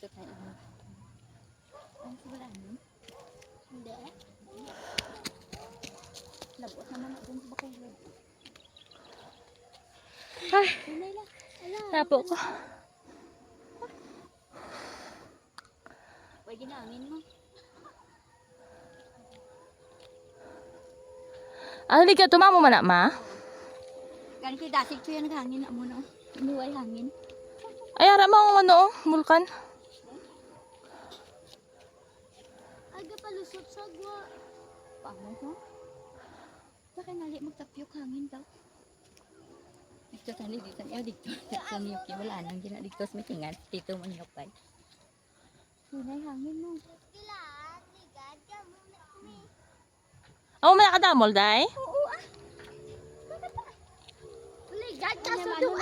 Dito tayo. Ang wala nun? Hindi. Labot naman natin sa bakay. Ay, tapo ko. Huwag ginangin mo. Hindi ka tumamo man na, ma? Kan kay dasig ko yan hangin na mo no. Inuway hangin. Ay, ara mo ang ano, mulkan. Aga palusot sa gwa. Pamo ho? Baka nali magtapyok hangin daw. Dito tali dito niya dito. Sa niyok niya wala nang gina dito sa mitingan. Dito man niyok pa. Sunay hangin mo. Oh, may nakadamol, day? Oo ah. Ligad ka sa doon.